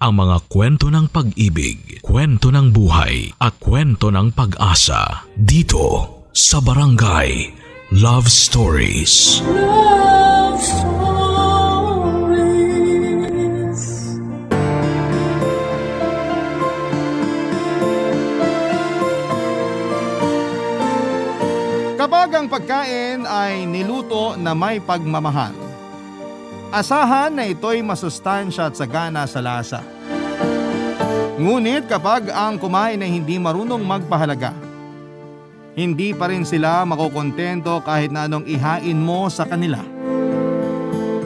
ang mga kwento ng pag-ibig, kwento ng buhay at kwento ng pag-asa dito sa Barangay Love Stories. Love Stories. Kapag ang pagkain ay niluto na may pagmamahal, asahan na ito'y masustansya at sagana sa lasa. Ngunit kapag ang kumain ay hindi marunong magpahalaga, hindi pa rin sila makukontento kahit na anong ihain mo sa kanila.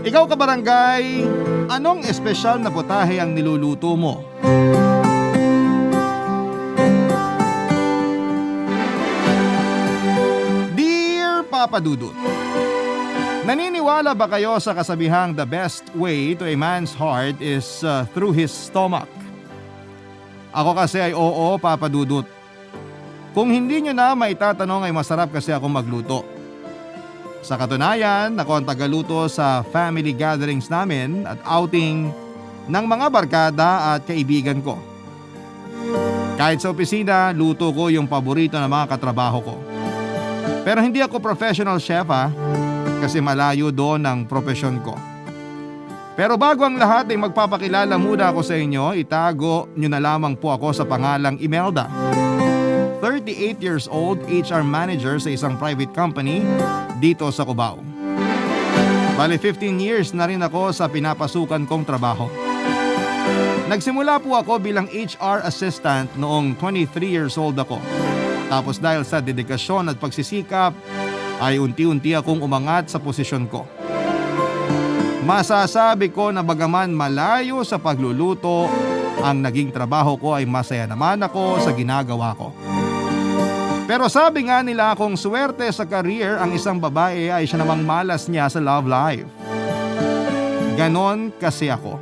Ikaw kabarangay, anong espesyal na putahe ang niluluto mo? Dear Papa Dudut, naniniwala ba kayo sa kasabihang the best way to a man's heart is through his stomach? Ako kasi ay oo, Papa Dudut. Kung hindi nyo na maitatanong ay masarap kasi ako magluto. Sa katunayan, ako ang tagaluto sa family gatherings namin at outing ng mga barkada at kaibigan ko. Kahit sa opisina, luto ko yung paborito ng mga katrabaho ko. Pero hindi ako professional chef kasi malayo doon ang profesyon ko. Pero bago ang lahat ay magpapakilala muna ako sa inyo, itago nyo na lamang po ako sa pangalang Imelda. 38 years old, HR manager sa isang private company dito sa Cubao. Bali 15 years na rin ako sa pinapasukan kong trabaho. Nagsimula po ako bilang HR assistant noong 23 years old ako. Tapos dahil sa dedikasyon at pagsisikap ay unti-unti akong umangat sa posisyon ko. Masasabi ko na bagaman malayo sa pagluluto, ang naging trabaho ko ay masaya naman ako sa ginagawa ko. Pero sabi nga nila kung swerte sa career ang isang babae ay siya namang malas niya sa love life. Ganon kasi ako.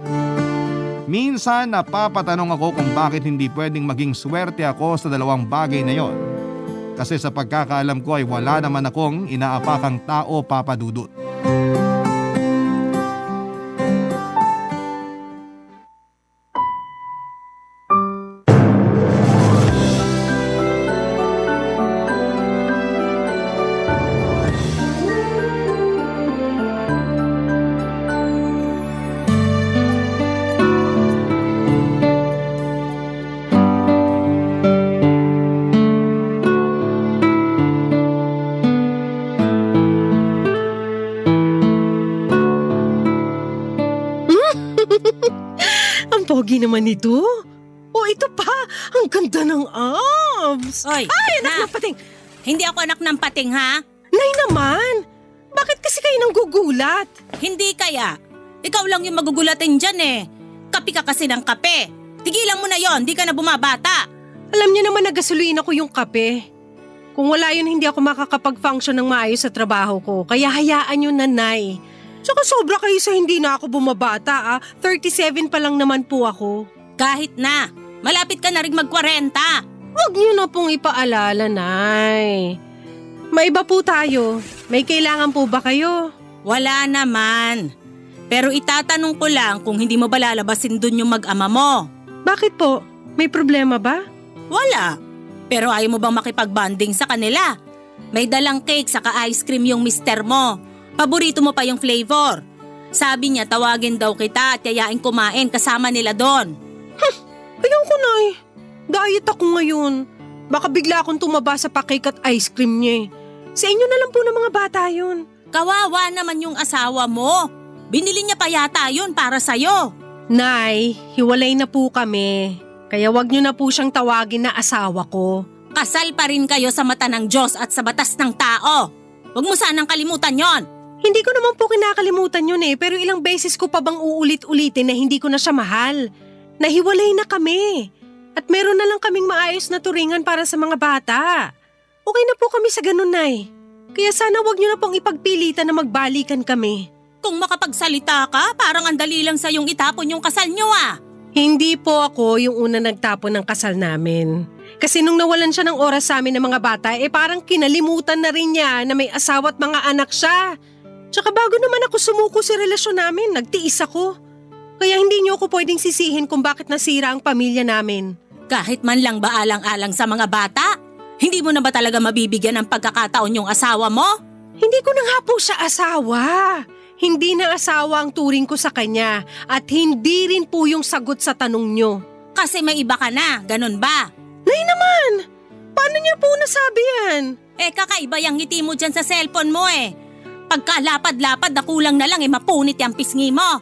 Minsan napapatanong ako kung bakit hindi pwedeng maging swerte ako sa dalawang bagay na yon. Kasi sa pagkakaalam ko ay wala naman akong inaapakang tao, Papa Dudut. Pogi naman ito. O ito pa, ang ganda ng abs. Oy, Ay, anak na. ng pating. Hindi ako anak ng pating, ha? Nay naman, bakit kasi kayo nang gugulat? Hindi kaya. Ikaw lang yung magugulatin dyan eh. Kapi ka kasi ng kape. Tigilan mo na yon, di ka na bumabata. Alam niyo naman na gasolina ko yung kape. Kung wala yun, hindi ako makakapag-function ng maayos sa trabaho ko. Kaya hayaan yun, nanay. Tsaka sobra kayo sa hindi na ako bumabata 37 pa lang naman po ako. Kahit na, malapit ka na rin mag-40. Huwag niyo na pong ipaalala, nay. Maiba po tayo. May kailangan po ba kayo? Wala naman. Pero itatanong ko lang kung hindi mo ba lalabasin dun yung mag-ama mo. Bakit po? May problema ba? Wala. Pero ayaw mo bang makipag-bonding sa kanila? May dalang cake saka ice cream yung mister mo. Paborito mo pa yung flavor. Sabi niya tawagin daw kita at yayain kumain kasama nila doon. Ayaw ko, nay. Diet ako ngayon. Baka bigla akong tumaba sa pa-cake at ice cream niya. Sa inyo na lang po ng mga bata yun. Kawawa naman yung asawa mo. Binili niya pa yata yun para sa'yo. Nay, hiwalay na po kami. Kaya wag niyo na po siyang tawagin na asawa ko. Kasal pa rin kayo sa mata ng Diyos at sa batas ng tao. Huwag mo sanang kalimutan yon. Hindi ko naman po kinakalimutan yun pero ilang beses ko pa bang uulit-ulitin na hindi ko na siya mahal. Nahiwalay na kami. At meron na lang kaming maayos na turingan para sa mga bata. Okay na po kami sa ganun, Nay. Kaya sana wag niyo na pong ipagpilitan na magbalikan kami. Kung makapagsalita ka, parang ang dali lang sa'yong itapon yung kasal nyo Hindi po ako yung una nagtapon ng kasal namin. Kasi nung nawalan siya ng oras sa amin ng mga bata, parang kinalimutan na rin niya na may asawa at mga anak siya. Tsaka bago naman ako sumuko sa relasyon namin, nagtiis ako. Kaya hindi niyo ako pwedeng sisihin kung bakit nasira ang pamilya namin. Kahit man lang ba alang-alang sa mga bata? Hindi mo na ba talaga mabibigyan ng pagkakataon yung asawa mo? Hindi ko na nga po siya asawa. Hindi na asawa ang turing ko sa kanya at hindi rin po yung sagot sa tanong niyo. Kasi may iba ka na, ganun ba? Nay naman! Paano niya po nasabi yan? Kakaiba yung ngiti mo dyan sa cellphone mo Pagkalapad-lapad na kulang na lang mapunit yung pisngi mo.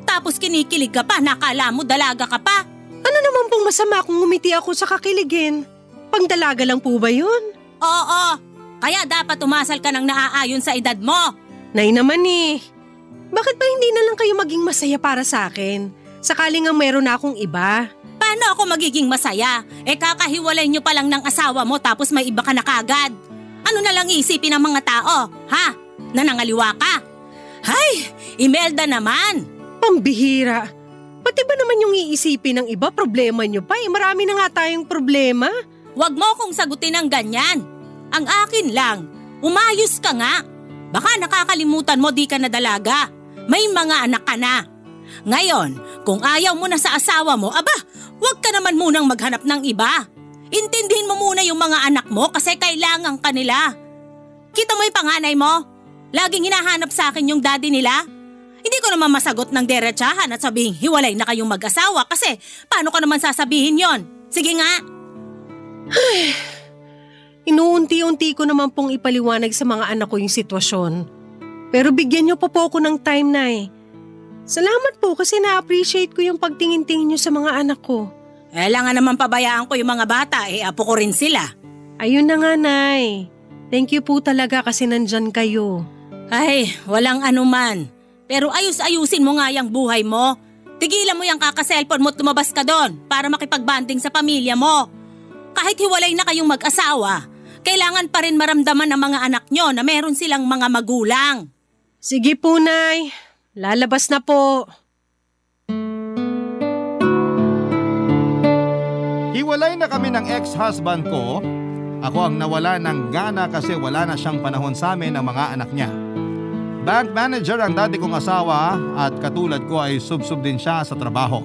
Tapos kinikilig ka pa, nakala mo dalaga ka pa. Ano naman pong masama kung ngumiti ako sa kakiligin? Pangdalaga lang po ba yun? Oo, kaya dapat umasal ka ng naaayon sa edad mo. Nay naman bakit ba hindi na lang kayo maging masaya para sa akin? Sakaling nga meron na akong iba. Paano ako magiging masaya? Kakahiwalay nyo pa lang ng asawa mo tapos may iba ka na kagad. Ano na lang isipin ng mga tao, ha? Nanangaliwa ka? Hay, Imelda naman. Pambihira. Pati ba naman yung iisipin ng iba, problema nyo pa? Marami na nga tayong problema. Huwag mo kong sagutin ng ganyan. Ang akin lang, umayos ka nga. Baka nakakalimutan mo di ka na dalaga. May mga anak ka na. Ngayon, kung ayaw mo na sa asawa mo, huwag ka naman munang maghanap ng iba. Intindihin mo muna yung mga anak mo kasi kailangan ka nila. Kita mo yung panganay mo? Laging hinahanap sa akin yung daddy nila. Hindi ko naman masagot ng derechahan at sabihin hiwalay na kayong mag-asawa kasi paano ka naman sasabihin yon? Sige nga. Inuunti-unti ko naman pong ipaliwanag sa mga anak ko yung sitwasyon. Pero bigyan niyo pa po ako ng time, Nay. Salamat po kasi na-appreciate ko yung pagtingin-tingin niyo sa mga anak ko. Kailangan naman pabayaan ko yung mga bata, apo ko rin sila. Ayun na nga, Nay. Thank you po talaga kasi nandyan kayo. Ay, walang anuman. Pero ayus-ayusin mo nga yung buhay mo. Tigilan mo yung kaka-cellphone mo at lumabas ka doon para makipagbanding sa pamilya mo. Kahit hiwalay na kayong mag-asawa, kailangan pa rin maramdaman ng mga anak nyo na meron silang mga magulang. Sige po, Nay. Lalabas na po. Hiwalay na kami ng ex-husband ko. Ako ang nawala ng gana kasi wala na siyang panahon sa amin ng mga anak niya. Bank manager ang dati kong asawa at katulad ko ay sub-sub din siya sa trabaho.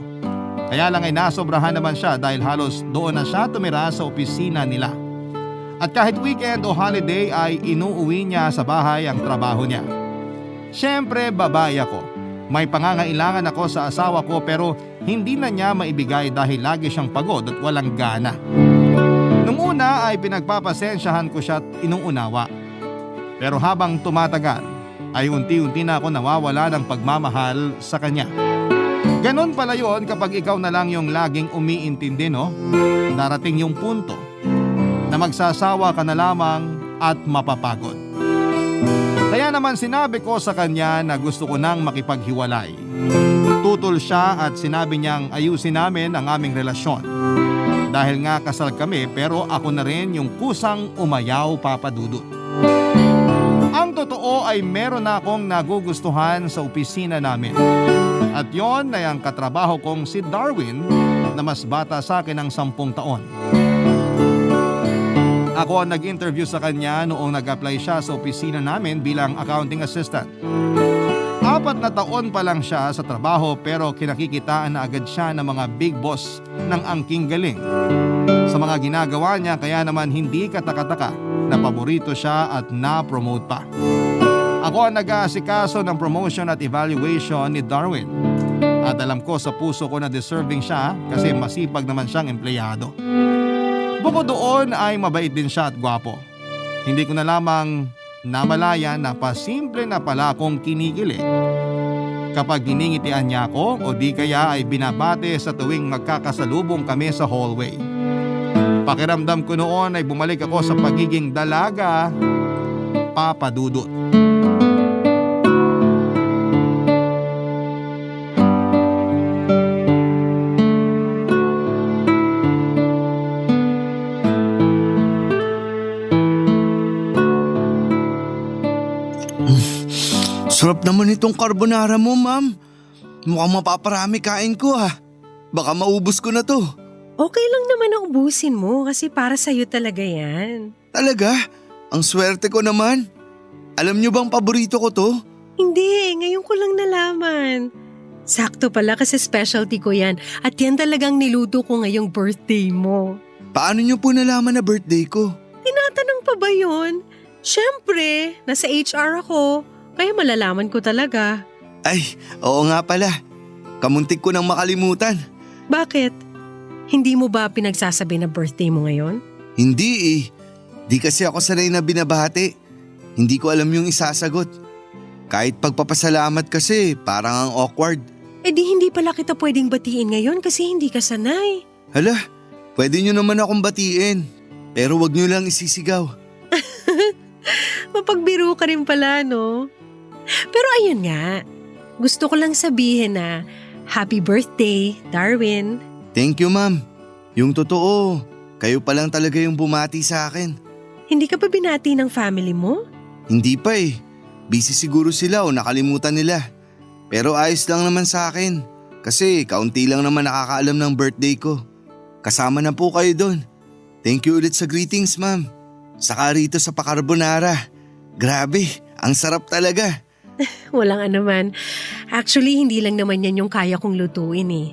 Kaya lang ay nasobrahan naman siya dahil halos doon na siya tumira sa opisina nila. At kahit weekend o holiday ay inuuwi niya sa bahay ang trabaho niya. Siyempre babae ako. May pangangailangan ako sa asawa ko pero hindi na niya maibigay dahil lagi siyang pagod at walang gana. Nung una ay pinagpapasensyahan ko siya at inuunawa. Pero habang tumatagal ay unti-unti na ako nawawala ng pagmamahal sa kanya. Ganon pala yun kapag ikaw na lang yung laging umiintindi, no? Darating yung punto na magsasawa ka na lamang at mapapagod. Kaya naman sinabi ko sa kanya na gusto ko nang makipaghiwalay. Tutol siya at sinabi niyang ayusin namin ang aming relasyon. Dahil nga kasal kami pero ako na rin yung kusang umayaw, Papa Dudut. Ang totoo ay meron na akong nagugustuhan sa opisina namin. At yon ay ang katrabaho kong si Darwin na mas bata sa akin ng 10 taon. Ako ang nag-interview sa kanya noong nag-apply siya sa opisina namin bilang accounting assistant. 4 na taon pa lang siya sa trabaho pero kinakikitaan na agad siya ng mga big boss ng angking galing. Sa mga ginagawa niya kaya naman hindi katakataka na paborito siya at na-promote pa. Ako ang nag-aasikaso ng promotion at evaluation ni Darwin. At alam ko sa puso ko na deserving siya kasi masipag naman siyang empleyado. Bukod doon ay mabait din siya at gwapo. Hindi ko na lamang namalaya na pasimple na pala akong kinikilig. Kapag giningitian niya ako o di kaya ay binabate sa tuwing magkakasalubong kami sa hallway. Pakiramdam ko noon ay bumalik ako sa pagiging dalaga, Papa Dudut. Sarap naman itong carbonara mo, ma'am. Mukhang mapaparami kain ko ha. Baka maubos ko na to. Okay lang naman na ubusin mo kasi para sa'yo talaga yan. Talaga? Ang swerte ko naman. Alam niyo bang paborito ko to? Hindi, ngayon ko lang nalaman. Sakto pala kasi specialty ko yan at yan talagang niluto ko ngayong birthday mo. Paano niyo po nalaman na birthday ko? Tinatanong pa ba yun? Siyempre, nasa HR ako, kaya malalaman ko talaga. Ay, oo nga pala. Kamuntik ko nang makalimutan. Bakit? Hindi mo ba pinagsasabi na birthday mo ngayon? Hindi eh. Di kasi ako sanay na binabati. Hindi ko alam yung isasagot. Kahit pagpapasalamat kasi parang ang awkward. Eh di hindi pala kita pwedeng batiin ngayon kasi hindi ka sanay. Hala, pwede nyo naman akong batiin. Pero wag nyo lang isisigaw. Mapagbiro ka rin pala, no? Pero ayun nga, gusto ko lang sabihin na happy birthday, Darwin. Thank you, ma'am. Yung totoo, kayo pa lang talaga yung bumati sa akin. Hindi ka pa binati ng family mo? Hindi pa eh. Busy siguro sila o nakalimutan nila. Pero ayos lang naman sa akin. Kasi kaunti lang naman nakakaalam ng birthday ko. Kasama na po kayo doon. Thank you ulit sa greetings, ma'am. Saka rito sa pa-carbonara. Grabe, ang sarap talaga. Walang anuman. Actually, hindi lang naman yan yung kaya kong lutuin eh.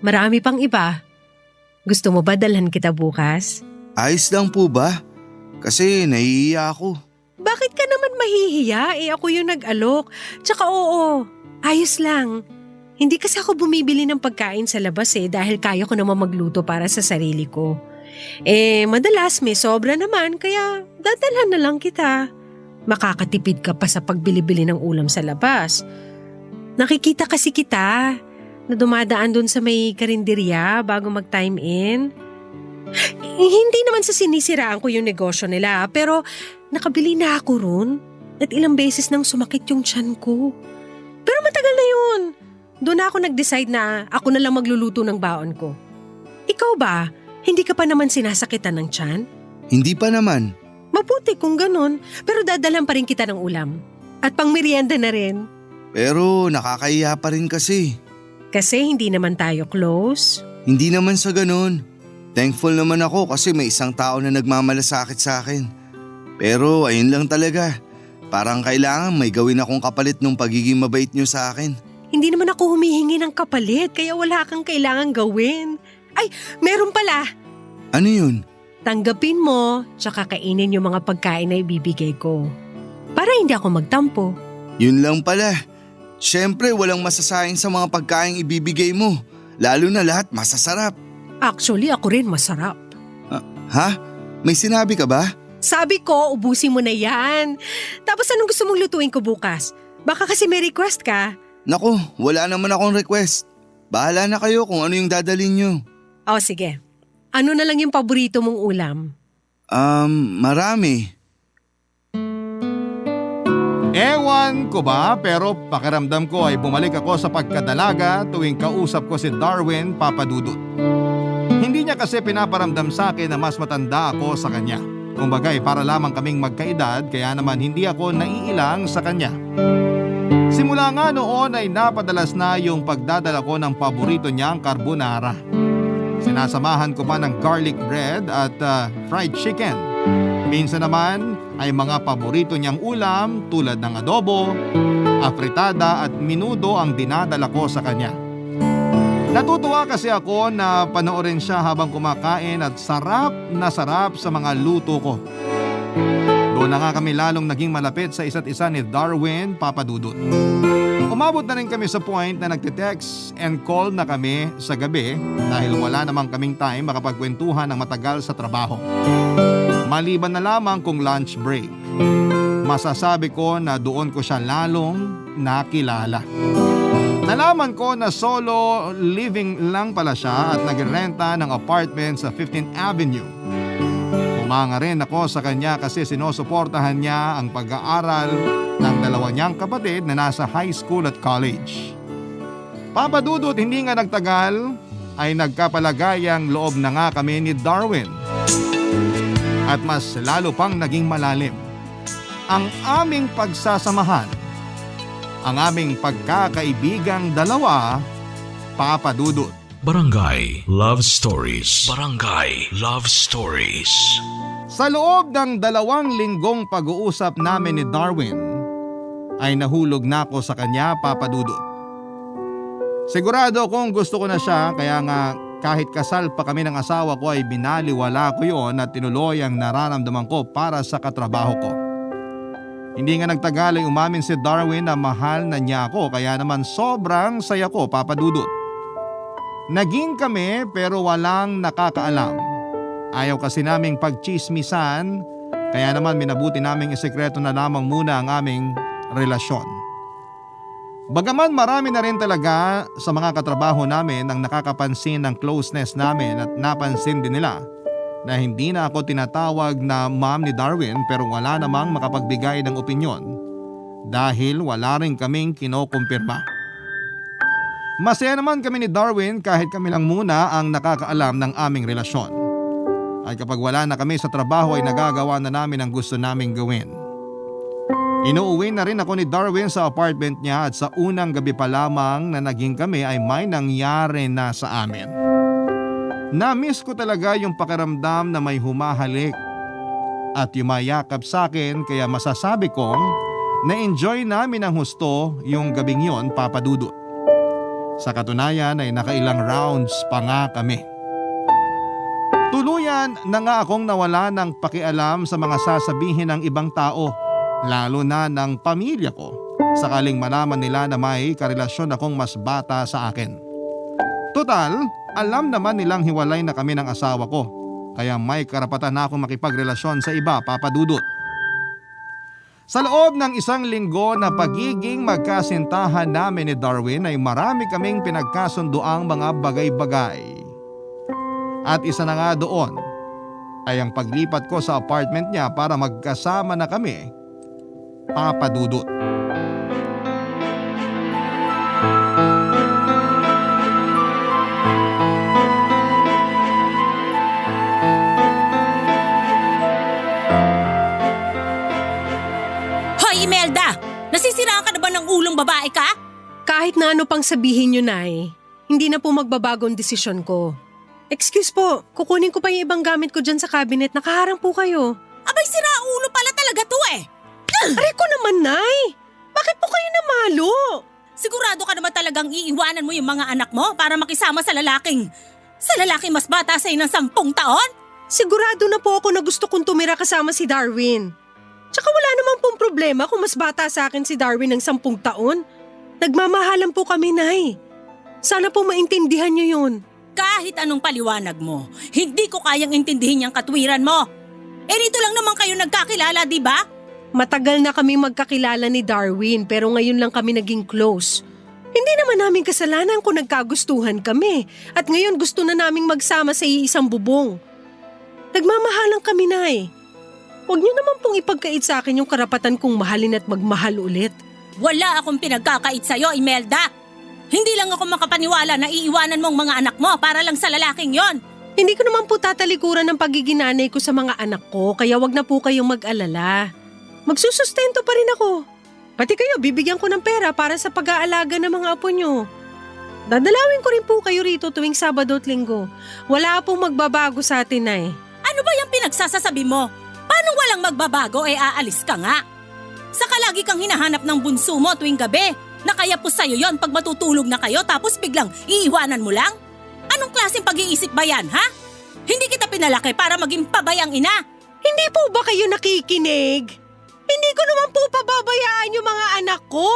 Marami pang iba. Gusto mo ba dalhan kita bukas? Ayos lang po ba? Kasi nahihiya ako. Bakit ka naman mahihiya? Eh ako yung nag-alok. Tsaka oo, ayos lang. Hindi kasi ako bumibili ng pagkain sa labas eh dahil kaya ko naman magluto para sa sarili ko. Eh madalas may sobra naman kaya dadalhan na lang kita. Makakatipid ka pa sa pagbili-bili ng ulam sa labas. Nakikita kasi kita na dumadaan dun sa may karinderya bago mag-time in. Hindi naman sa sinisiraan ko yung negosyo nila pero nakabili na ako ron at ilang beses nang sumakit yung tiyan ko. Pero matagal na yun. Doon ako nag-decide na ako na lang magluluto ng baon ko. Ikaw ba? Hindi ka pa naman sinasakitan ng tiyan? Hindi pa naman. Mabuti kung ganun, pero dadalan pa rin kita ng ulam. At pang merienda na rin. Pero nakakahiya pa rin kasi. Kasi hindi naman tayo close. Hindi naman sa ganun. Thankful naman ako kasi may isang tao na nagmamalasakit sa akin. Pero ayun lang talaga. Parang kailangan may gawin akong kapalit ng pagiging mabait niyo sa akin. Hindi naman ako humihingi ng kapalit kaya wala kang kailangan gawin. Ay, meron pala. Ano yun? Tanggapin mo tsaka kainin yung mga pagkain na ibibigay ko. Para hindi ako magtampo. Yun lang pala. Siyempre walang masasayang sa mga pagkain ibibigay mo. Lalo na lahat masasarap. Actually, ako rin masarap. Ha? May sinabi ka ba? Sabi ko, ubusin mo na yan. Tapos anong gusto mong lutuin ko bukas? Baka kasi may request ka. Naku, wala naman akong request. Bahala na kayo kung ano yung dadalhin nyo. O sige, ano na lang yung paborito mong ulam? Marami. Ewan ko ba pero pakiramdam ko ay bumalik ako sa pagkadalaga tuwing kausap ko si Darwin Papadudut. Hindi niya kasi pinaparamdam sa akin na mas matanda ako sa kanya. Kumbagay para lamang kaming magkaedad kaya naman hindi ako naiilang sa kanya. Simula nga noon ay napadalas na yung pagdadala ko ng paborito niyang carbonara. Sinasamahan ko pa ng garlic bread at fried chicken. Minsan naman ay mga paborito niyang ulam tulad ng adobo, afritada at minudo ang dinadala ko sa kanya. Natutuwa kasi ako na panoorin siya habang kumakain at sarap na sarap sa mga luto ko. Doon na nga kami lalong naging malapit sa isa't isa ni Darwin Papadudut. Umabot na rin kami sa point na nagte-text and call na kami sa gabi dahil wala namang kaming time makapagkwentuhan ng matagal sa trabaho. Maliban na lamang kung lunch break. Masasabi ko na doon ko siya lalong nakilala. Nalaman ko na solo living lang pala siya at nagrenta ng apartment sa 15th Avenue. Umanga rin ako sa kanya kasi sinusuportahan niya ang pag-aaral ng dalawa niyang kapatid na nasa high school at college. Papadudot, hindi nga nagtagal ay nagkapalagayang loob na nga kami ni Darwin. At mas lalo pang naging malalim ang aming pagsasamahan. Ang aming pagkakaibigang dalawa, Papadudut. Barangay Love Stories. Barangay Love Stories. Sa loob ng 2 linggong pag-uusap namin ni Darwin, ay nahulog na ako sa kanya, Papadudut. Sigurado akong gusto ko na siya, kaya nga kahit kasal pa kami ng asawa ko ay binaliwala ko yon at tinuloy ang nararamdaman ko para sa katrabaho ko. Hindi nga nagtagal ay umamin si Darwin na mahal na niya ako, kaya naman sobrang saya ko, Papa Dudut. Naging kami pero walang nakakaalam. Ayaw kasi naming pagchismisan, kaya naman minabuti naming isekreto na lamang muna ang aming relasyon. Bagaman marami na rin talaga sa mga katrabaho namin ang nakakapansin ng closeness namin at napansin din nila na hindi na ako tinatawag na ma'am ni Darwin, pero wala namang makapagbigay ng opinyon dahil wala rin kaming kinokumpirma. Masaya naman kami ni Darwin kahit kami lang muna ang nakakaalam ng aming relasyon. At kapag wala na kami sa trabaho ay nagagawa na namin ang gusto naming gawin. Inuuwi na rin ako ni Darwin sa apartment niya at sa unang gabi pa lamang na naging kami ay may nangyari na sa amin. Na-miss ko talaga yung pakiramdam na may humahalik at yumayakap sa akin, kaya masasabi kong na-enjoy namin ang husto yung gabing yon, Papa Dudut. Sa katunayan ay nakailang rounds pa nga kami. Tuluyan na nga akong nawala ng pakialam sa mga sasabihin ng ibang tao, lalo na ng pamilya ko, sakaling malaman nila na may karelasyon akong mas bata sa akin. Total, alam naman nilang hiwalay na kami ng asawa ko, kaya may karapatan na akong makipagrelasyon sa iba, Papa Dudut. Sa loob ng isang linggo na pagiging magkasintahan namin ni Darwin ay marami kaming pinagkasunduang mga bagay-bagay. At isa na nga doon ay ang paglipat ko sa apartment niya para magkasama na kami, Papa Dudut. Hoy Imelda! Nasisiraan ka na ba ng ulong babae ka? Kahit na ano pang sabihin nyo, Nay, hindi na po magbabago ang desisyon ko. Excuse po, kukunin ko pa yung ibang gamit ko dyan sa cabinet. Nakaharang po kayo. Abay, sira ulo pala talaga to eh! Aray ko naman, Nay! Bakit po kayo namalo? Sigurado ka naman talagang iiwanan mo yung mga anak mo para makisama sa lalaking mas bata sa'yo ng 10 taon? Sigurado na po ako na gusto kong tumira kasama si Darwin. Tsaka wala naman pong problema kung mas bata sa akin si Darwin ng 10 taon. Nagmamahalan po kami, Nay. Sana po maintindihan niyo yun. Kahit anong paliwanag mo, hindi ko kayang intindihin yung katwiran mo. Eh dito lang naman kayo nagkakilala, di ba? Matagal na kami magkakilala ni Darwin pero ngayon lang kami naging close. Hindi naman namin kasalanan kung nagkagustuhan kami at ngayon gusto na naming magsama sa iisang bubong. Nagmamahalan kami, Nay. Huwag niyo naman pong ipagkait sa akin yung karapatan kong mahalin at magmahal ulit. Wala akong pinagkakait sa'yo, Imelda. Hindi lang ako makapaniwala na iiwanan mong mga anak mo para lang sa lalaking yon. Hindi ko naman po tatalikuran ng pagiging nanay ko sa mga anak ko kaya wag na po kayong mag-alala. Magsusustento pa rin ako. Pati kayo, bibigyan ko ng pera para sa pag-aalaga ng mga apo nyo. Dadalawin ko rin po kayo rito tuwing Sabado at Linggo. Wala pong magbabago sa atin, Nay. Ano ba yung pinagsasasabi mo? Paano walang magbabago aalis ka nga? Saka lagi kang hinahanap ng bunso mo tuwing gabi. Na kaya po sa'yo yon pag matutulog na kayo tapos biglang iiwanan mo lang? Anong klaseng pag-iisip ba yan, ha? Hindi kita pinalaki para maging pabayang ina. Hindi po ba kayo nakikinig? Hindi ko naman po pababayaan yung mga anak ko.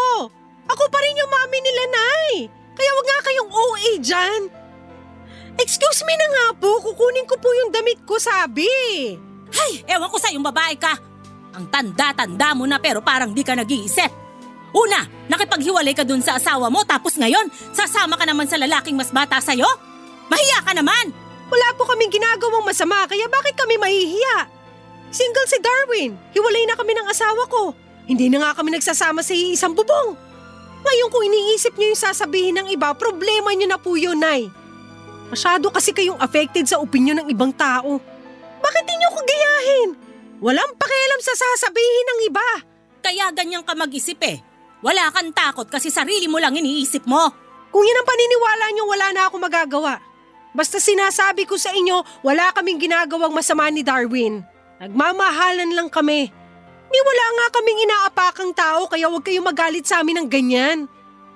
Ako pa rin yung mami nila, Nay. Kaya wag nga kayong OA dyan. Excuse me na nga po, kukunin ko po yung damit ko, sabi. Ay, ewan ko sa'yong babae ka. Ang tanda-tanda mo na pero parang di ka nag-iisip. Una, nakipaghiwalay ka dun sa asawa mo tapos ngayon, sasama ka naman sa lalaking mas bata sa'yo? Mahiya ka naman! Wala po kaming ginagawang masama kaya bakit kami mahihiya? Single si Darwin, hiwalay na kami ng asawa ko. Hindi na nga kami nagsasama sa iisang bubong. Ngayon kung iniisip niyo yung sasabihin ng iba, problema niyo na po yun, Nay. Masyado kasi kayong affected sa opinyon ng ibang tao. Bakit di niyo ko gayahin? Walang pakialam sa sasabihin ng iba. Kaya ganyan ka mag-isip eh. Wala kang takot kasi sarili mo lang iniisip mo. Kung yan ang paniniwala niyo, wala na ako magagawa. Basta sinasabi ko sa inyo, wala kaming ginagawang masama ni Darwin. Nagmamahalan lang kami. Ni wala nga kaming inaapakang tao kaya huwag kayong magalit sa amin ng ganyan.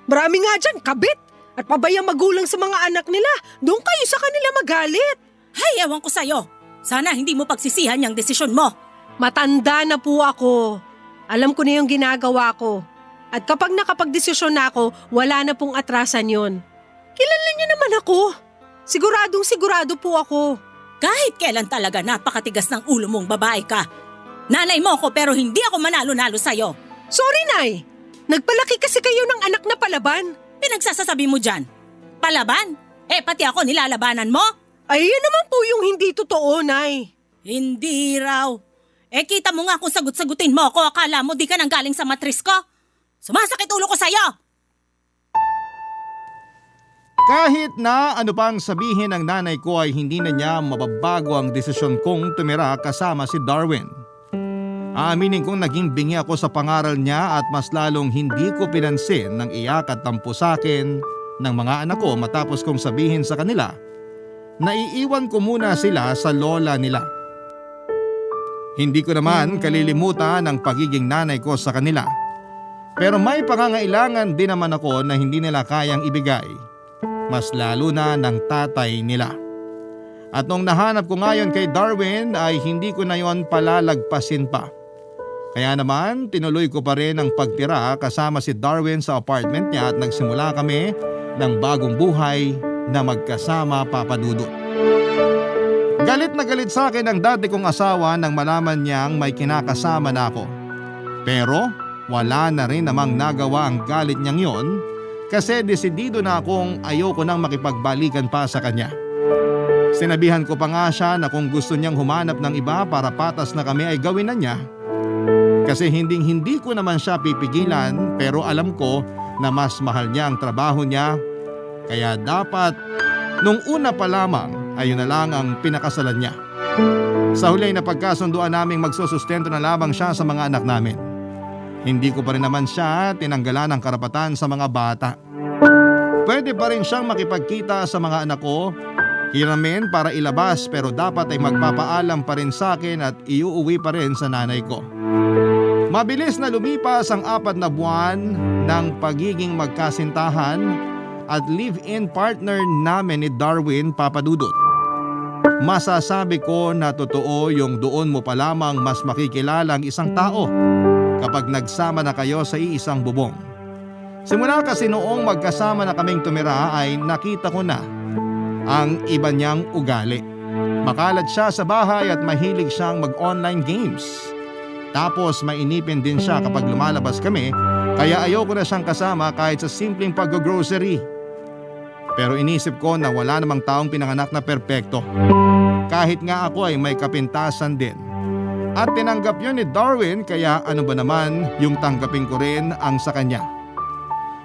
Marami nga dyan, kabit. At pabayang magulang sa mga anak nila, doon kayo sa kanila magalit. Hay, ewan ko sa'yo. Sana hindi mo pagsisihan yung desisyon mo. Matanda na po ako. Alam ko na yung ginagawa ko. At kapag nakapagdesisyon na ako, wala na pong atrasan yon. Kilala niyo naman ako. Siguradong sigurado po ako. Kahit kailan talaga napakatigas ng ulo mong babae ka. Nanay mo ako pero hindi ako manalo-nalo sa'yo. Sorry, Nay. Nagpalaki kasi kayo ng anak na palaban. Pinagsasasabi mo dyan. Palaban? Pati ako nilalabanan mo? Ay, yan naman po yung hindi totoo, Nay. Hindi raw. Kita mo nga kung sagot-sagutin mo ako. Akala mo di ka nang galing sa matris ko? Sumasakit ulo ko sa'yo. Kahit na ano pang sabihin ng nanay ko ay hindi na niya mababago ang desisyon kong tumira kasama si Darwin. Aaminin kong naging bingi ako sa pangaral niya at mas lalong hindi ko pinansin ng iyak at tampo sa akin ng mga anak ko matapos kong sabihin sa kanila na iiwan ko muna sila sa lola nila. Hindi ko naman kalilimutan ang pagiging nanay ko sa kanila. Pero may pangangailangan din naman ako na hindi nila kayang ibigay. Mas lalo na ng tatay nila. At nung nahanap ko ngayon kay Darwin ay hindi ko na yon palalagpasin pa. Kaya naman tinuloy ko pa rin ang pagtira kasama si Darwin sa apartment niya at nagsimula kami ng bagong buhay na magkasama, Papa Dudut. Galit na galit sa akin ang dati kong asawa nang malaman niyang may kinakasama na ako. Pero wala na rin namang nagawa ang galit niyang yon kasi desidido na akong ayoko nang makipagbalikan pa sa kanya. Sinabihan ko pa nga siya na kung gusto niyang humanap ng iba para patas na kami ay gawin na niya. Kasi hindi ko naman siya pipigilan pero alam ko na mas mahal niya ang trabaho niya. Kaya dapat nung una pa lamang ayun na lang ang pinakasalan niya. Sa huli na pagkasunduan naming magsusustento na lamang siya sa mga anak namin. Hindi ko pa rin naman siya tinanggalan ng karapatan sa mga bata. Pwede pa rin siyang makipagkita sa mga anak ko, hiramin para ilabas pero dapat ay magpapaalam pa rin sa akin at iuuwi pa rin sa nanay ko. Mabilis na lumipas ang 4 na buwan ng pagiging magkasintahan at live-in partner namin ni Darwin, Papa Dudut. Masasabi ko na totoo yung doon mo pa lamang mas makikilala ang isang tao kapag nagsama na kayo sa iisang bubong. Simula kasi noong magkasama na kaming tumira ay nakita ko na ang iba niyang ugali. Makalat siya sa bahay at mahilig siyang mag-online games. Tapos mainipin din siya kapag lumalabas kami kaya ayoko na siyang kasama kahit sa simpleng pag-grocery. Pero inisip ko na wala namang taong pinanganak na perpekto. Kahit nga ako ay may kapintasan din. At tinanggap yun ni Darwin kaya ano ba naman yung tanggapin ko rin ang sa kanya.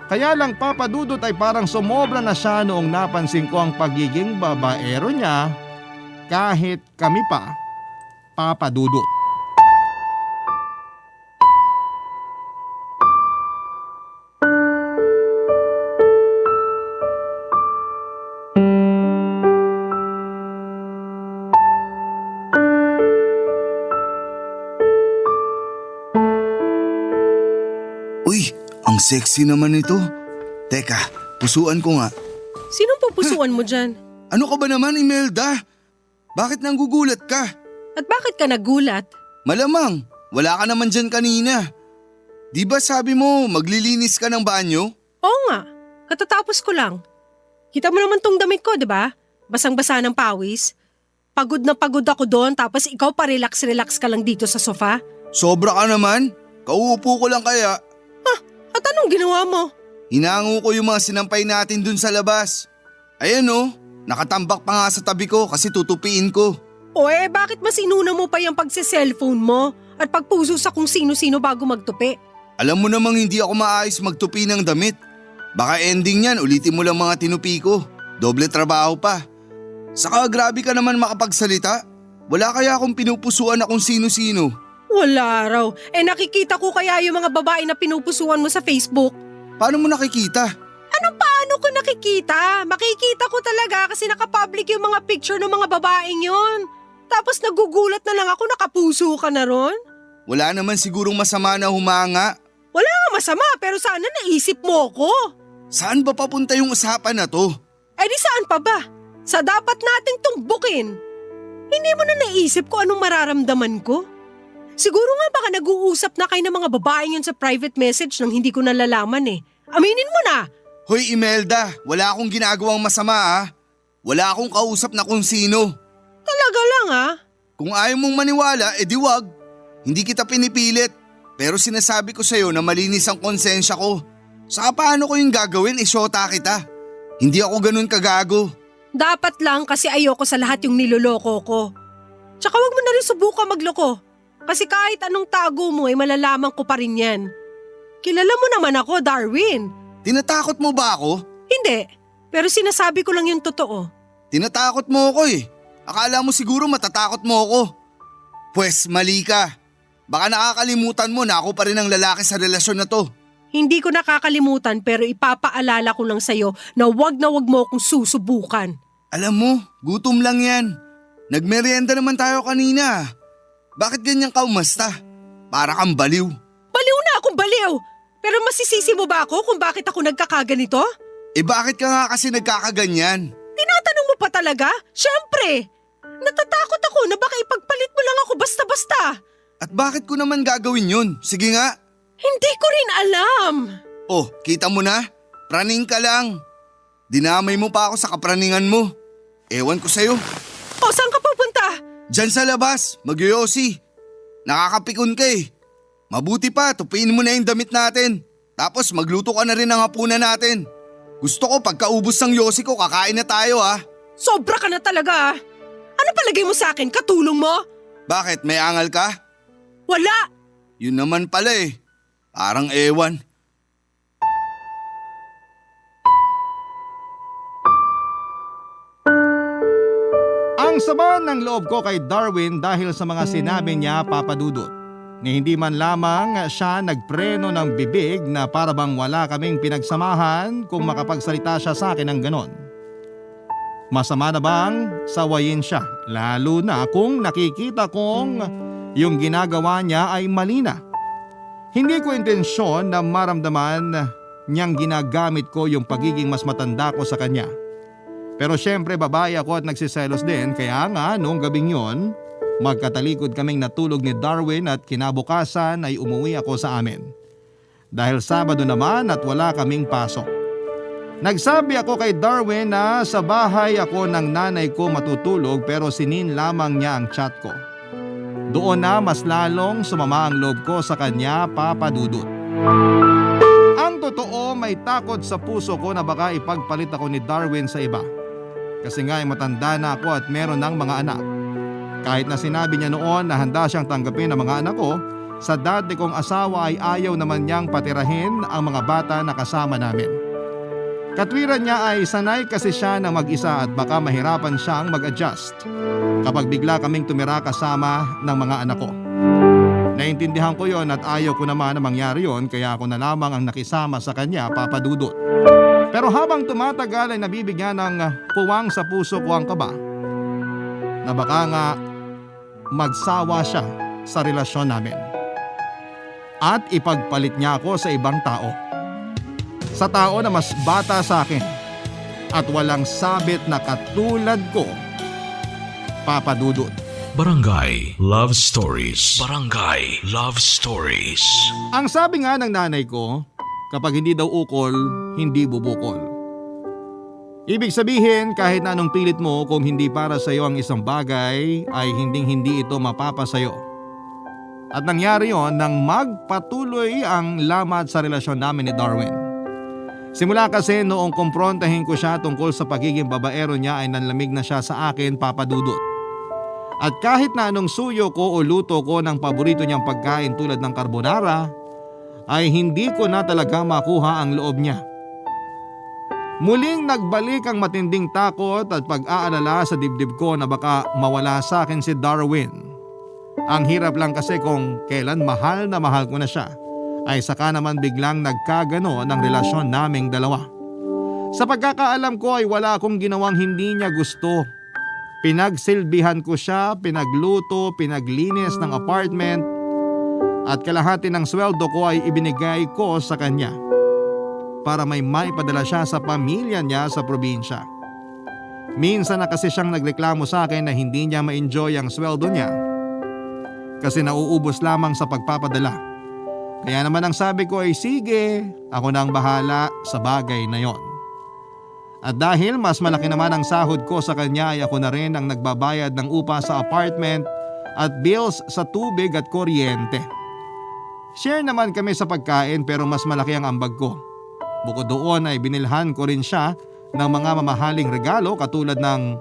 Kaya lang Papa Dudut ay parang sumobra na siya noong napansin ko ang pagiging babaero niya kahit kami pa, Papa Dudut. Uy, ang sexy naman ito. Teka, pusuan ko nga. Sinong pupusuan mo dyan? Ano ka ba naman, Imelda? Bakit nanggugulat ka? At bakit ka nagulat? Malamang, wala ka naman dyan kanina. Di ba sabi mo maglilinis ka ng banyo? Oo nga, katatapos ko lang. Kita mo naman tong damit ko, di ba? Basang-basa ng pawis. Pagod na pagod ako doon tapos ikaw pa relax-relax ka lang dito sa sofa. Sobra ka naman. Kauupo ko lang kaya. At anong ginawa mo? Hinango ko yung mga sinampay natin dun sa labas. Ayan oh, nakatambak pa nga sa tabi ko kasi tutupiin ko. O bakit mas inuna mo pa yung pagse-cellphone mo at pagpuso sa kung sino-sino bago magtupi? Alam mo namang hindi ako maayos magtupi ng damit. Baka ending yan, ulitin mo lang mga tinupi ko. Doble trabaho pa. Saka grabe ka naman makapagsalita. Wala kaya akong pinupusuan na kung sino-sino. Wala raw. Nakikita ko kaya yung mga babae na pinupusuan mo sa Facebook. Paano mo nakikita? Paano ko nakikita? Makikita ko talaga kasi nakapublic yung mga picture ng mga babaeng yon. Tapos nagugulat na lang ako, nakapuso ka na ron. Wala naman sigurong masama na humanga. Wala nga masama pero sana naisip mo ko. Saan ba papunta yung usapan na to? Eh di saan pa ba? Sa dapat nating tumbukin. Hindi mo na naisip ko anong mararamdaman ko? Siguro nga baka nag-uusap na kayo ng mga babaeng yun sa private message nang hindi ko nalalaman eh. Aminin mo na! Hoy Imelda, wala akong ginagawang masama ah. Wala akong kausap na kung sino. Talaga lang ah. Kung ayaw mong maniwala, edi wag. Hindi kita pinipilit. Pero sinasabi ko sa'yo na malinis ang konsensya ko. Saka paano ko yung gagawin, isyota kita. Hindi ako ganun kagago. Dapat lang kasi ayoko sa lahat yung niloloko ko. Tsaka wag mo na rin subukan magloko. Kasi kahit anong tago mo ay malalaman ko pa rin yan. Kilala mo naman ako, Darwin. Tinatakot mo ba ako? Hindi, pero sinasabi ko lang yung totoo. Tinatakot mo ako eh. Akala mo siguro matatakot mo ako. Pwes mali ka. Baka nakakalimutan mo na ako pa rin ang lalaki sa relasyon na to. Hindi ko nakakalimutan pero ipapaalala ko lang sa'yo na wag mo akong susubukan. Alam mo, gutom lang yan. Nagmerienda naman tayo kanina. Bakit ganyan ka umasta? Para kang baliw. Baliw na akong baliw! Pero masisisi mo ba ako kung bakit ako nagkakaganito? Eh bakit ka nga kasi nagkakaganyan? Tinatanong mo pa talaga? Siyempre! Natatakot ako na baka ipagpalit mo lang ako basta-basta. At bakit ko naman gagawin yun? Sige nga. Hindi ko rin alam. Oh, kita mo na? Praning ka lang. Dinamay mo pa ako sa kapraningan mo. Ewan ko sa'yo. O, saan ka pupunta? Diyan sa labas, magyoyosi. Nakakapikon ka eh. Mabuti pa, tupiin mo na yung damit natin. Tapos magluto ka na rin ng hapunan natin. Gusto ko pagkaubos ng yosi ko, kakain na tayo ha. Sobra ka na talaga. Ano palagay mo sa akin? Katulong mo? Bakit, may angal ka? Wala. Yun naman pala eh. Parang ewan. Ang sama ng loob ko kay Darwin dahil sa mga sinabi niya, Papa Dudut. Ni hindi man lamang siya nagpreno ng bibig na para bang wala kaming pinagsamahan kung makapagsalita siya sa akin ng ganon. Masama na bang sawayin siya, lalo na kung nakikita kong yung ginagawa niya ay mali na. Hindi ko intensyon na maramdaman niyang ginagamit ko yung pagiging mas matanda ko sa kanya. Pero syempre babae ako at nagsiselos din, kaya nga noong gabing yon, magkatalikod kaming natulog ni Darwin at kinabukasan ay umuwi ako sa amin. Dahil Sabado naman at wala kaming pasok. Nagsabi ako kay Darwin na sa bahay ako ng nanay ko matutulog pero sinin lamang niya ang chat ko. Doon na mas lalong sumama ang loob ko sa kanya, Papa Dudut. Ang totoo, may takot sa puso ko na baka ipagpalit ako ni Darwin sa iba. Kasi nga ay matanda na ako at meron ng mga anak. Kahit na sinabi niya noon na handa siyang tanggapin ang mga anak ko, sa dati kong asawa ay ayaw naman niyang patirahin ang mga bata na kasama namin. Katwiran niya ay sanay kasi siya ng mag-isa at baka mahirapan siyang mag-adjust kapag bigla kaming tumira kasama ng mga anak ko. Naintindihan ko yon at ayaw ko naman na mangyari yon, kaya ako na lamang ang nakisama sa kanya, Papa Dudut. Pero habang tumatagal ay nabibigyan ng puwang sa puso ko ang kaba na baka nga magsawa siya sa relasyon namin at ipagpalit niya ako sa ibang tao. Sa tao na mas bata sa akin at walang sabit na katulad ko, Papa Dudut. Barangay Love Stories. Barangay Love Stories. Ang sabi nga ng nanay ko, kapag hindi daw ukol, hindi bubukol. Ibig sabihin, kahit na anong pilit mo, kung hindi para sa iyo ang isang bagay, ay hindi ito mapapasayo. At nangyari yon nang magpatuloy ang lamat sa relasyon namin ni Darwin. Simula kasi noong kumprontahin ko siya tungkol sa pagiging babaero niya ay nanlamig na siya sa akin, Papa Dudut. At kahit na anong suyo ko o luto ko ng paborito niyang pagkain tulad ng carbonara, ay hindi ko na talaga makuha ang loob niya. Muling nagbalik ang matinding takot at pag-aalala sa dibdib ko na baka mawala sa akin si Darwin. Ang hirap lang kasi kung kailan mahal na mahal ko na siya, ay saka naman biglang nagkagano ng relasyon naming dalawa. Sa pagkakaalam ko ay wala akong ginawang hindi niya gusto. Pinagsilbihan ko siya, pinagluto, pinaglinis ng apartment at kalahati ng sweldo ko ay ibinigay ko sa kanya. para may maipadala siya sa pamilya niya sa probinsya. Minsan na kasi siyang nagreklamo sa akin na hindi niya ma-enjoy ang sweldo niya kasi nauubos lamang sa pagpapadala. Kaya naman ang sabi ko ay sige, ako na ang bahala sa bagay na yon. At dahil mas malaki naman ang sahod ko sa kanya ay ako na rin ang nagbabayad ng upa sa apartment at bills sa tubig at kuryente. Share naman kami sa pagkain pero mas malaki ang ambag ko. Bukod doon ay binilhan ko rin siya ng mga mamahaling regalo katulad ng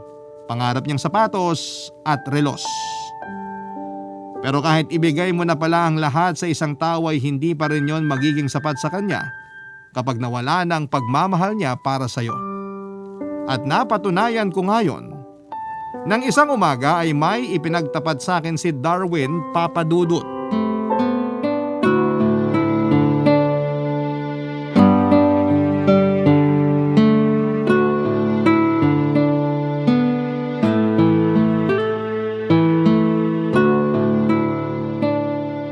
pangarap niyang sapatos at relos. Pero kahit ibigay mo na pala ang lahat sa isang tao ay hindi pa rin yon magiging sapat sa kanya kapag nawala na ang pagmamahal niya para sa'yo. At napatunayan ko ngayon, nang isang umaga ay may ipinagtapat sa akin si Darwin Papadudut.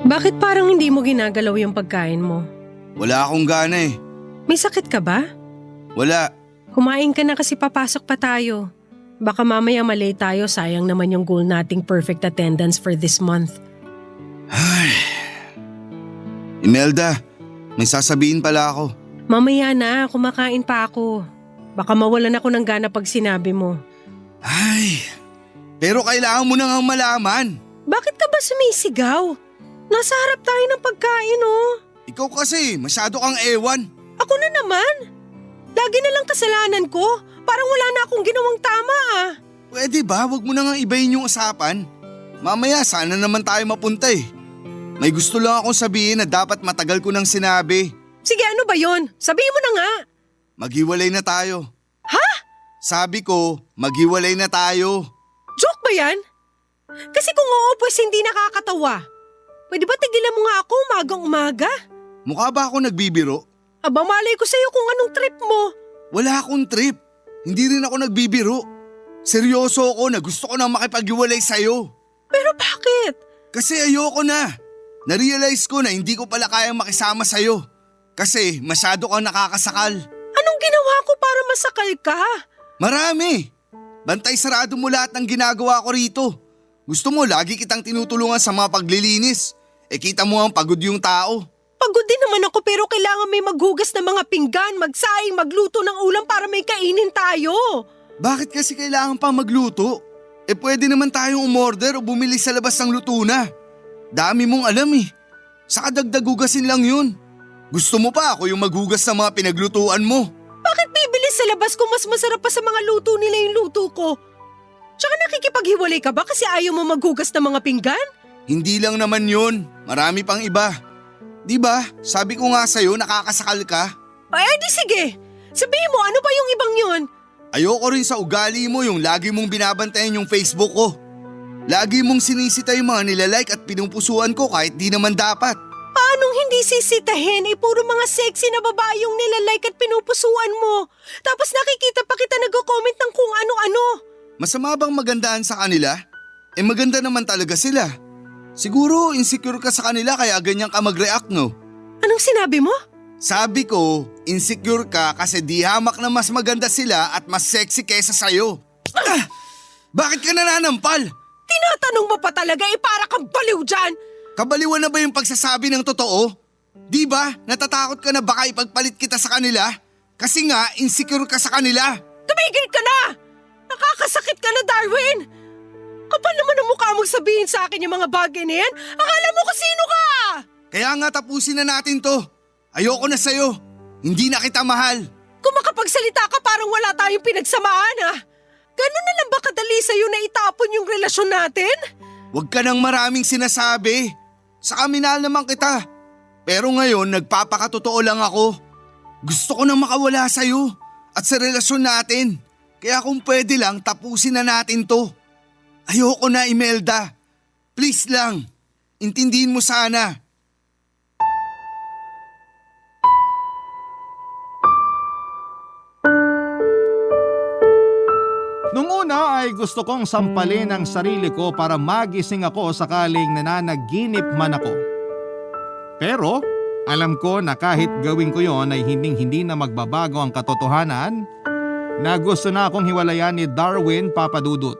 Bakit parang hindi mo ginagalaw yung pagkain mo? Wala akong gana eh. May sakit ka ba? Wala. Kumain ka na kasi papasok pa tayo. Baka mamaya malate tayo, sayang naman yung goal nating perfect attendance for this month. Imelda, may sasabihin pala ako. Mamaya na, kumakain pa ako. Baka mawalan ako ng gana pag sinabi mo. Pero kailangan mo nang malaman. Bakit ka ba sumisigaw? Nasa harap tayo ng pagkain oh. Ikaw kasi, masyado kang ewan. Ako na naman. Lagi na lang kasalanan ko. Parang wala na akong ginawang tama ah. Pwede ba? Huwag mo na nga ibahin yung usapan. Mamaya sana naman tayo mapunta eh. May gusto lang akong sabihin na dapat matagal ko nang sinabi. Sige, ano ba yon? Sabihin mo na nga. Maghiwalay na tayo. Ha? Sabi ko, maghiwalay na tayo. Joke ba yan? Kasi kung oo, pues hindi nakakatawa. Pwede ba tigilan mo nga ako umagang-umaga? Mukha ba ako nagbibiro? Aba, malay ko sa'yo kung anong trip mo. Wala akong trip. Hindi rin ako nagbibiro. Seryoso ako na gusto ko nang makipaghiwalay sa'yo. Pero bakit? Kasi ayoko na. Narealize ko na hindi ko pala kayang makisama sa'yo. Kasi masyado kang nakakasakal. Anong ginawa ko para masakal ka? Marami. Bantay sarado mo lahat ng ginagawa ko rito. Gusto mo lagi kitang tinutulungan sa mga paglilinis. Kita mo ang pagod yung tao. Pagod din naman ako pero kailangan may maghugas ng mga pinggan, magsaing, magluto ng ulam para may kainin tayo. Bakit kasi kailangan pa magluto? Pwede naman tayong umorder o bumili sa labas ng luto na. Dami mong alam eh. Saka dagdag hugasin lang yun. Gusto mo pa ako yung maghugas sa mga pinaglutuan mo? Bakit bibili sa labas kung mas masarap pa sa mga luto nila yung luto ko? Tsaka nakikipaghiwalay ka ba kasi ayaw mo maghugas ng mga pinggan? Hindi lang naman yun. Marami pang iba. Diba? Sabi ko nga sa'yo nakakasakal ka. Di sige. Sabihin mo ano ba yung ibang yun? Ayoko rin sa ugali mo yung lagi mong binabantayan yung Facebook ko. Lagi mong sinisita yung mga nilalike at pinupusuan ko kahit di naman dapat. Paanong hindi sisitahin? Puro mga sexy na babae yung nilalike at pinupusuan mo. Tapos nakikita pa kita nag-comment ng kung ano-ano. Masama bang magandahan sa kanila? Maganda naman talaga sila. Siguro insecure ka sa kanila kaya ganyan ka mag-react no? Anong sinabi mo? Sabi ko, insecure ka kasi di hamak na mas maganda sila at mas sexy kaysa sa'yo. Bakit ka nananampal? Tinatanong mo pa talaga para kang baliw dyan. Kabaliwan na ba yung pagsasabi ng totoo? Di ba natatakot ka na baka ipagpalit kita sa kanila? Kasi nga insecure ka sa kanila. Tumigil ka na! Nakakasakit ka na, Darwin! Kapal naman ang mukha mong sabihin sa akin yung mga bagay na yan. Akala mo kung sino ka! Kaya nga tapusin na natin to. Ayoko na sa'yo. Hindi na kita mahal. Kung makapagsalita ka parang wala tayong pinagsamaan ah. Ganun na lang ba kadali sa'yo na itapon yung relasyon natin? Huwag ka nang maraming sinasabi. Saka minahal naman kita. Pero ngayon nagpapakatotoo lang ako. Gusto ko nang makawala sa'yo at sa relasyon natin. Kaya kung pwede lang tapusin na natin to. Ayoko na, Imelda. Please lang. Intindihin mo sana. Nung una ay gusto kong sampalin ang sarili ko para magising ako sakaling nananaginip man ako. Pero Alam ko na kahit gawin ko yon ay hindi na magbabago ang katotohanan na gusto na akong hiwalayan ni Darwin, Papa Dudut.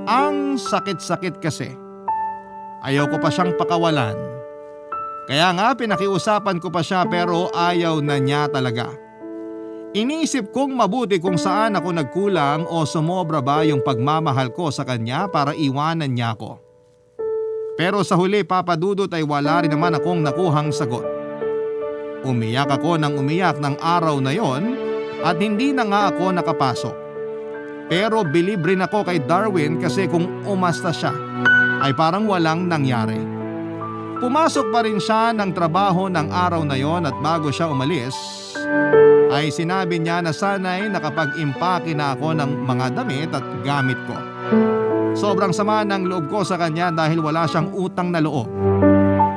Ang sakit-sakit kasi. Ayaw ko pa siyang pakawalan. Kaya nga pinakiusapan ko pa siya pero ayaw na niya talaga. Iniisip kong mabuti kung saan ako nagkulang o sumobra ba yung pagmamahal ko sa kanya para iwanan niya ako. Pero sa huli, Papa Dudut, ay wala rin naman akong nakuhang sagot. Umiyak ako ng umiyak ng araw na yon at hindi na nga ako nakapasok. Pero bilib rin ako kay Darwin kasi kung umasta siya ay parang walang nangyari. Pumasok pa rin siya ng trabaho ng araw na yon at bago siya umalis ay sinabi niya na sana'y nakapag-impake na ako ng mga damit at gamit ko. Sobrang sama ng loob ko sa kanya dahil wala siyang utang na loob.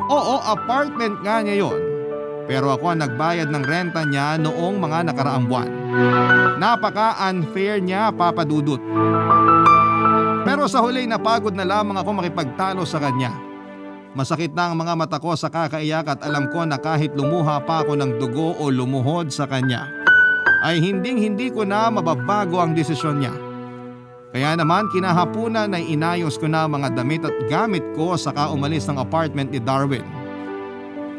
Oo, apartment nga niya yon. Pero ako ang nagbayad ng renta niya noong mga nakaraang buwan. Napaka-unfair niya, Papa Dudut. Pero sa huli napagod na lamang ako makipagtalo sa kanya. Masakit na ang mga mata ko sa kakaiyak at alam ko na kahit lumuha pa ako ng dugo o lumuhod sa kanya, ay hindi ko na mababago ang desisyon niya. Kaya naman kinahapunan ay inayos ko na mga damit at gamit ko saka umalis ng apartment ni Darwin.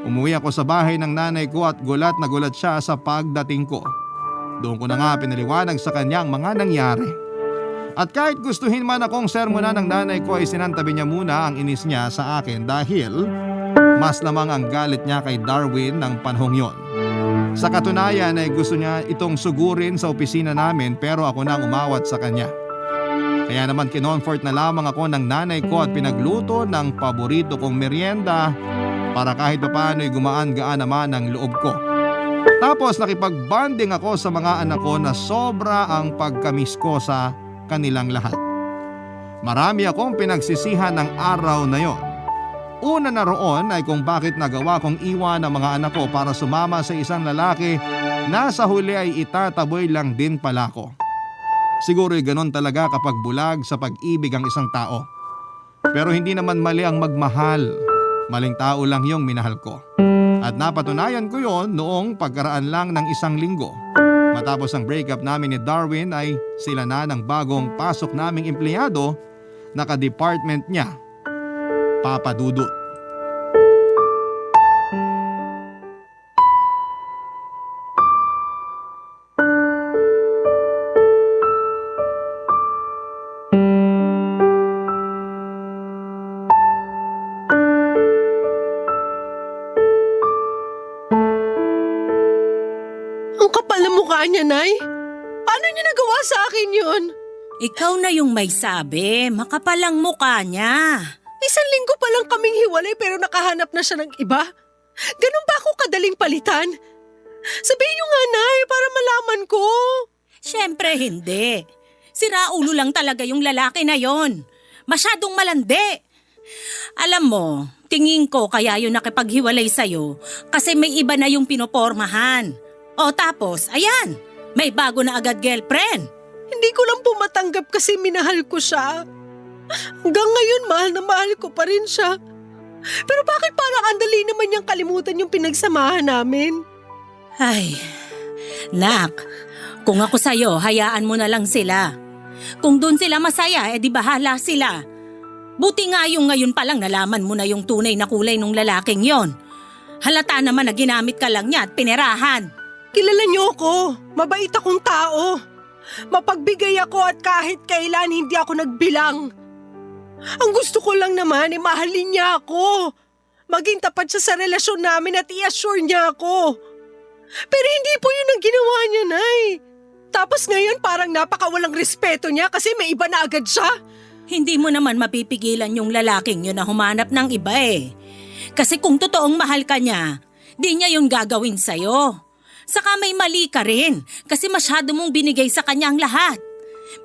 Umuwi ako sa bahay ng nanay ko at gulat na gulat siya sa pagdating ko. Doon ko na nga pinaliwanag sa kanya ang mga nangyari. At kahit gustuhin man akong sermonan ng nanay ko ay sinantabi niya muna ang inis niya sa akin dahil mas lamang ang galit niya kay Darwin ng panahong yon. Sa katunayan ay gusto niya itong sugurin sa opisina namin pero ako na ang umawat sa kanya. Kaya naman kinonfort na lamang ako ng nanay ko at pinagluto ng paborito kong merienda para kahit papaano ay gumaan-gaan naman ang loob ko. Tapos nakipag-bonding ako sa mga anak ko na sobra ang pagkamis ko sa kanilang lahat. Marami akong pinagsisihan ng araw na yon. Una na roon ay kung bakit nagawa kong iwan ang mga anak ko para sumama sa isang lalaki na sa huli ay itataboy lang din pala ko. Siguro'y ganon talaga kapag bulag sa pag-ibig ang isang tao. Pero hindi naman mali ang magmahal. Maling tao lang yung minahal ko. At napatunayan ko yon noong pagkaraan lang ng isang linggo. Matapos ang breakup namin ni Darwin ay sila na ng bagong pasok naming empleyado na ka-department niya, Papa Dudut. Niya, Nay? Paano niya nagawa sa akin yun? Ikaw na yung may sabi, makapalang mukha niya. Isang linggo pa lang kaming hiwalay pero nakahanap na siya ng iba. Ganun ba ako kadaling palitan? Sabihin niyo nga, Nay, para malaman ko. Siyempre hindi. Siraulo lang talaga yung lalaki na yon. Masyadong malandi. Alam mo, tingin ko kaya yun nakipaghiwalay sa'yo kasi may iba na yung pinopormahan. O tapos, ayan, may bago na agad girlfriend. Hindi ko lang po matanggap kasi minahal ko siya. Hanggang ngayon, mahal na mahal ko pa rin siya. Pero bakit parang andali naman niyang kalimutan yung pinagsamahan namin? Ay, nak, kung ako sa'yo, hayaan mo na lang sila. Kung doon sila masaya, edi bahala sila. Buti nga yung ngayon palang nalaman mo na yung tunay na kulay ng lalaking yon. Halata naman na ginamit ka lang niya at pinerahan. Kilala niyo ako. Mabait akong tao. Mapagbigay ako at kahit kailan hindi ako nagbilang. Ang gusto ko lang naman ay mahalin niya ako. Maging tapat siya sa relasyon namin at i-assure niya ako. Pero hindi po yun ang ginawa niya, Nay. Tapos ngayon parang napakawalang respeto niya kasi may iba na agad siya. Hindi mo naman mapipigilan yung lalaking yun na humanap ng iba eh. Kasi kung totoong mahal ka niya, di niya yun gagawin sa'yo. Saka may mali ka rin kasi masyado mong binigay sa kanya ang lahat.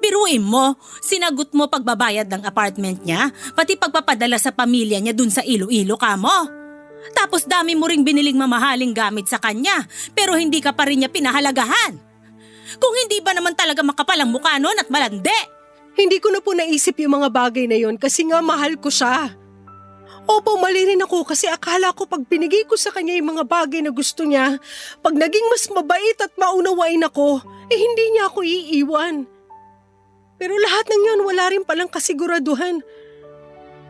Biruin mo, sinagot mo pagbabayad ng apartment niya, pati pagpapadala sa pamilya niya dun sa Iloilo ka mo. Tapos dami mo ring biniling mamahaling gamit sa kanya, pero hindi ka pa rin niya pinahalagahan. Kung hindi ba naman talaga makapalang mukha nun at malandi? Hindi ko na po naisip yung mga bagay na yon kasi nga mahal ko siya. Opo, mali rin ako kasi akala ko pag binigay ko sa kanya yung mga bagay na gusto niya, pag naging mas mabait at maunawain ako, hindi niya ako iiwan. Pero lahat ng yun wala rin palang kasiguraduhan.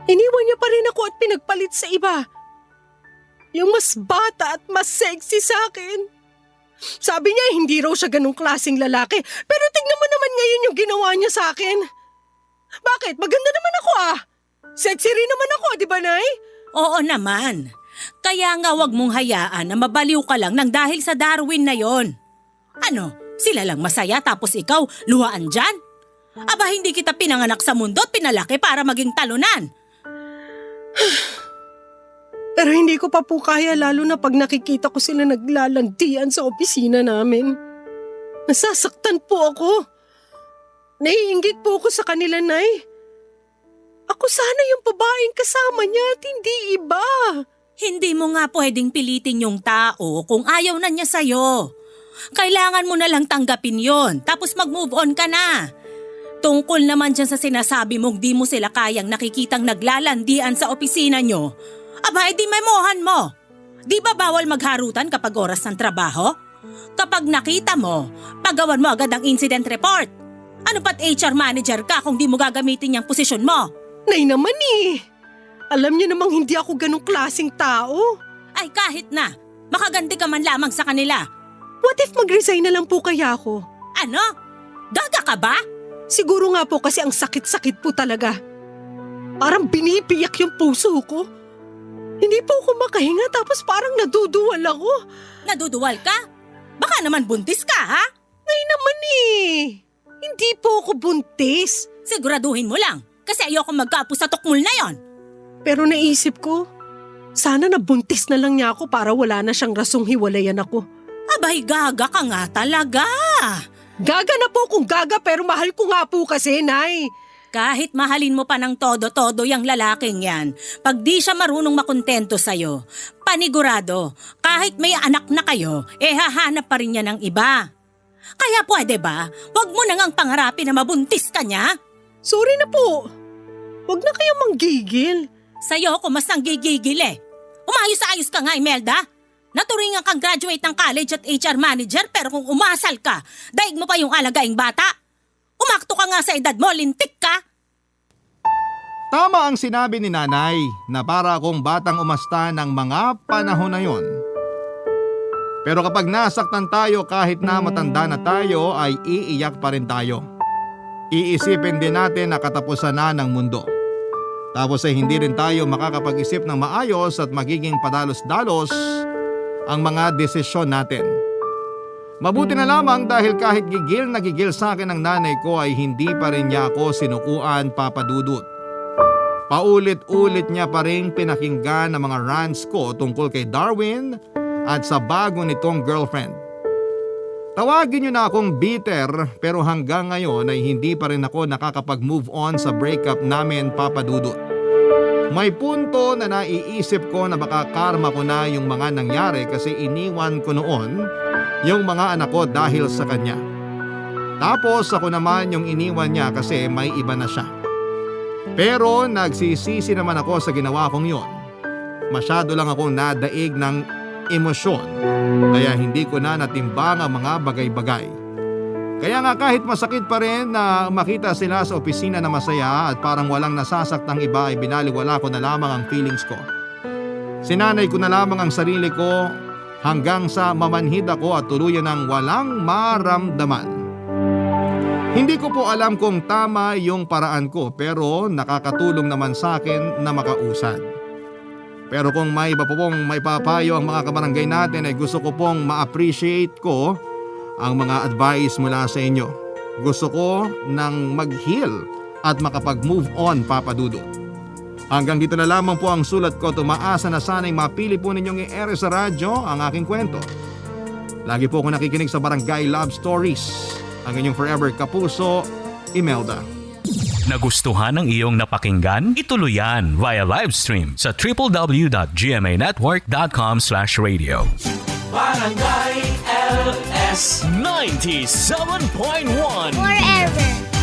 Iniwan niya pa rin ako at pinagpalit sa iba. Yung mas bata at mas sexy sa akin. Sabi niya hindi raw siya ganong klaseng lalaki, pero tignan mo naman ngayon yung ginawa niya sa akin. Bakit? Maganda naman ako ah. Sexy rin naman ako, di ba, Nay? Oo naman. Kaya nga wag mong hayaan na mabaliw ka lang nang dahil sa Darwin na yon. Ano, sila lang masaya tapos ikaw luhaan dyan? Aba, hindi kita pinanganak sa mundo at pinalaki para maging talunan. Pero hindi ko pa po kaya lalo na pag nakikita ko sila naglalandian sa opisina namin. Nasasaktan po ako. Naiinggit po ako sa kanila, Nay. Ako sana yung babaeng kasama niya at hindi iba. Hindi mo nga pwedeng pilitin yung tao kung ayaw na niya sa'yo. Kailangan mo na lang tanggapin yon, tapos mag-move on ka na. Tungkol naman dyan sa sinasabi mong di mo sila kayang nakikitang naglalandian sa opisina nyo, aba, edi memohan mo. Di ba bawal magharutan kapag oras ng trabaho? Kapag nakita mo, pagawan mo agad ang incident report. Ano pat HR manager ka kung di mo gagamitin yung posisyon mo? Nay naman eh. Alam niyo namang hindi ako ganong klaseng tao. Ay kahit na, makaganti ka man lamang sa kanila. What if mag-resign na lang po kaya ako? Ano? Gaga ka ba? Siguro nga po kasi ang sakit-sakit po talaga. Parang binibiyak yung puso ko. Hindi po ako makahinga tapos parang naduduwal ako. Naduduwal ka? Baka naman buntis ka, ha? Nay naman eh. Hindi po ako buntis. Siguraduhin mo lang, kasi ayoko magkaapo sa tukmul na yon. Pero naisip ko, sana nabuntis na lang niya ako para wala na siyang rasong hiwalayan ako. Abay, gaga ka nga talaga. Gaga na po kung gaga pero mahal ko nga po kasi, Nay. Kahit mahalin mo pa ng todo-todo yung lalaking yan, pag di siya marunong makontento sa'yo, panigurado, kahit may anak na kayo, hahanap pa rin niya ng iba. Kaya pwede ba, wag mo na ngang pangarapin na mabuntis ka niya? Sorry na po. Huwag na kayong manggigil. Sa'yo ako mas nanggigigil eh. Umayos-ayos ka nga, Imelda. Naturingan kang graduate ng college at HR manager pero kung umasal ka, daig mo pa yung alagaing bata. Umakto ka nga sa edad mo, lintik ka. Tama ang sinabi ni Nanay na para akong batang umasta ng mga panahon na yon. Pero kapag nasaktan tayo kahit na matanda na tayo ay iiyak pa rin tayo. Iisipin din natin na katapusan na ng mundo. Tapos ay hindi rin tayo makakapag-isip ng maayos at magiging padalos-dalos ang mga desisyon natin. Mabuti na lamang dahil kahit gigil na gigil sa akin ng nanay ko ay hindi pa rin niya ako sinukuan, Papa Dudut. Paulit-ulit niya pa rin pinakinggan ang mga rants ko tungkol kay Darwin at sa bago nitong girlfriend. Tawagin niyo na akong bitter pero hanggang ngayon ay hindi pa rin ako nakakapag-move on sa breakup namin, Papa Dudut. May punto na naiisip ko na baka karma ko na yung mga nangyari kasi iniwan ko noon yung mga anak ko dahil sa kanya. Tapos ako naman yung iniwan niya kasi may iba na siya. Pero nagsisisi naman ako sa ginawa kong yon. Masyado lang akong nadaig ng emosyon kaya hindi ko na natimbang ang mga bagay-bagay. Kaya nga kahit masakit pa rin na makita sila sa opisina na masaya at parang walang nasasaktang iba ay binaliwala ko na lamang ang feelings ko. Sinanay ko na lamang ang sarili ko hanggang sa mamanhid ako at tuluyan ng walang maramdaman. Hindi ko po alam kung tama yung paraan ko pero nakakatulong naman sa akin na makausad. Pero kung may iba po pong may papayo ang mga kabarangay natin ay gusto ko pong ma-appreciate ko ang mga advice mula sa inyo. Gusto ko nang mag-heal at makapag-move on, Papa Dudut. Hanggang dito na lamang po ang sulat ko. Tumaasa na sana'y mapili po ninyong i-air sa radyo ang aking kwento. Lagi po ako nakikinig sa Barangay Love Stories. Ang inyong forever kapuso, Imelda. Nagustuhan ng iyong napakinggan? Ituloy yan via live stream sa www.gmanetwork.com/radio. Barangay LS 97.1 Forever.